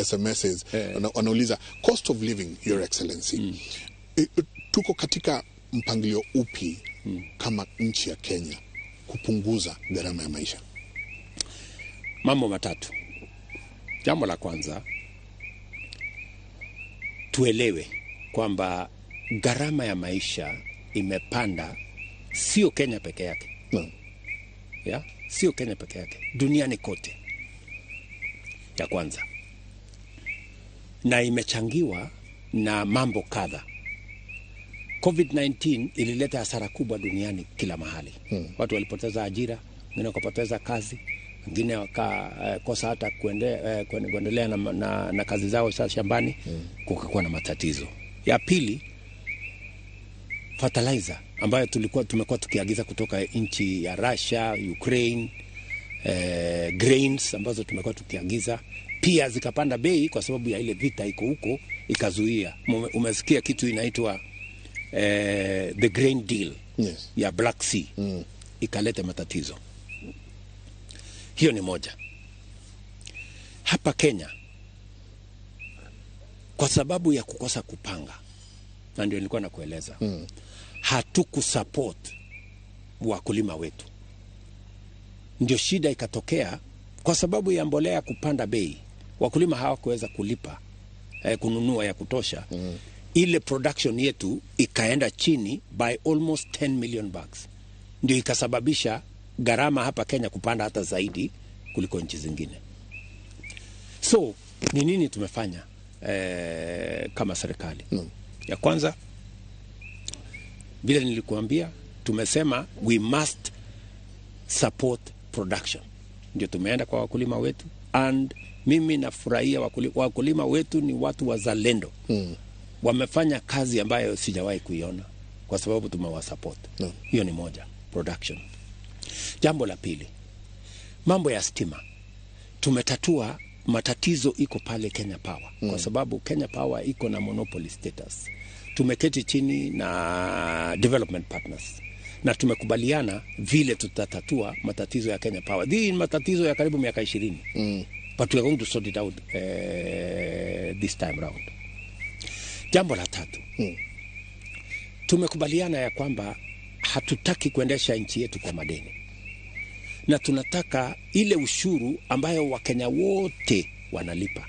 SMSs wanauliza cost of living, Your Excellency. Tuko katika mpangilio upi kama nchi ya Kenya kupunguza gharama ya maisha? Mambo matatu. Jambo la kwanza, tuelewe kwamba gharama ya maisha imepanda, sio Kenya peke yake. Ya, sio Kenya peke yake, duniani kote. Ya kwanza. Na imechangiwa na mambo kadha. COVID-19 ilileta hasara kubwa duniani kila mahali. Watu walipoteza ajira, wengine wakapoteza kazi, wengine wakakosa hata kuendelea na kazi zao za shambani, kukakuwa na matatizo. Ya pili, fertilizer ambayo tumekuwa tukiagiza kutoka nchi ya Russia-Ukrain, grains ambazo tumekuwa tukiagiza pia zikapanda bei kwa sababu ya ile vita iko huko, ikazuia. Umesikia kitu inaitwa the grain deal, yes, ya Black Sea, ikaleta matatizo. Hiyo ni moja. Hapa Kenya, kwa sababu ya kukosa kupanga, na ndio nilikuwa nakueleza, hatukusupport wakulima wetu. Ndio shida ikatokea kwa sababu ya mbolea kupanda bei. Wakulima hawakuweza kulipa kununua ya kutosha. Ile production yetu ikaenda chini by almost 10 million bags. Ndio ikasababisha gharama hapa Kenya kupanda hata zaidi kuliko nchi zingine. So, ni nini tumefanya kama serikali? Ya kwanza, vile nilikuambia, tumesema we must support production. Ndio tumeenda kwa wakulima wetu, and mimi nafurahia wakulima wetu ni watu wazalendo. Wamefanya kazi ambayo sijawahi kuiona kwa sababu tumewasupport. Hiyo ni moja, production. Jambo la pili, mambo ya stima. Tumetatua matatizo iko pale Kenya Power, kwa sababu Kenya Power iko na monopoly status. Tumeketi chini na development partners na tumekubaliana vile tutatatua matatizo ya Kenya Power. Hii ni matatizo ya karibu miaka 20. But we are going to sort it out this time round. Jambo la tatu, tumekubaliana ya kwamba hatutaki kuendesha nchi yetu kwa madeni, na tunataka ile ushuru ambayo Wakenya wote wanalipa.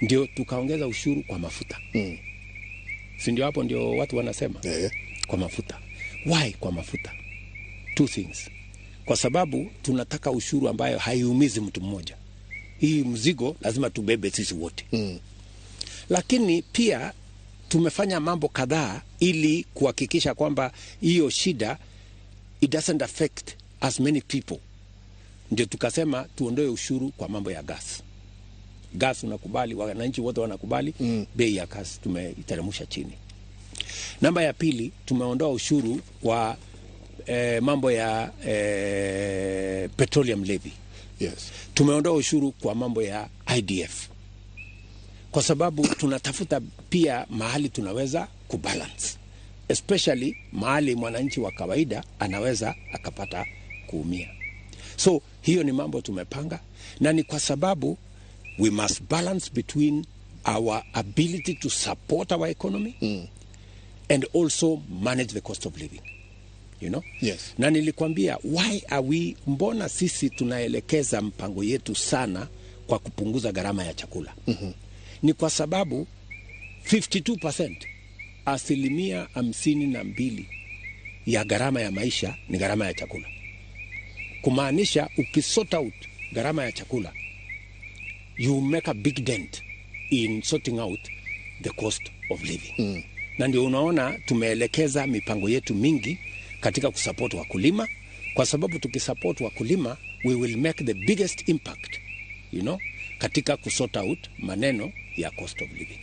Ndio tukaongeza ushuru kwa mafuta. Si ndio hapo ndio watu wanasema? Kwa mafuta. Why kwa mafuta? Two things. Kwa sababu tunataka ushuru ambayo haiumizi mtu mmoja. Hii mzigo lazima tubebe sisi wote. Lakini pia tumefanya mambo kadhaa ili kuhakikisha kwamba hiyo shida it doesn't affect as many people. Ndio tukasema tuondoe ushuru kwa mambo ya gas. Gas unakubali, wananchi wote wanakubali, bei ya gas tumeiteremsha chini. Namba ya pili, tumeondoa ushuru kwa mambo ya petroleum levy. Yes. Tumeondoa ushuru kwa mambo ya IDF. Kwa sababu tunatafuta pia mahali tunaweza kubalance. Especially mahali mwananchi wa kawaida anaweza akapata kuumia. So hiyo ni mambo tumepanga, na ni kwa sababu we must balance between our ability to support our economy and also manage the cost of living. You know? Yes. Na nilikwambia, why are we, mbona sisi tunaelekeza mpango yetu sana kwa kupunguza gharama ya chakula? Ni kwa sababu 52%, 52% ya gharama ya maisha ni gharama ya chakula. Kumaanisha ukisort out gharama ya chakula, you make a big dent in sorting out the cost of living. Na ndio unaona tumeelekeza mipango yetu mingi katika kusupport wakulima, kwa sababu tukisupport wakulima we will make the biggest impact, you know, katika kusort out maneno ya cost of living.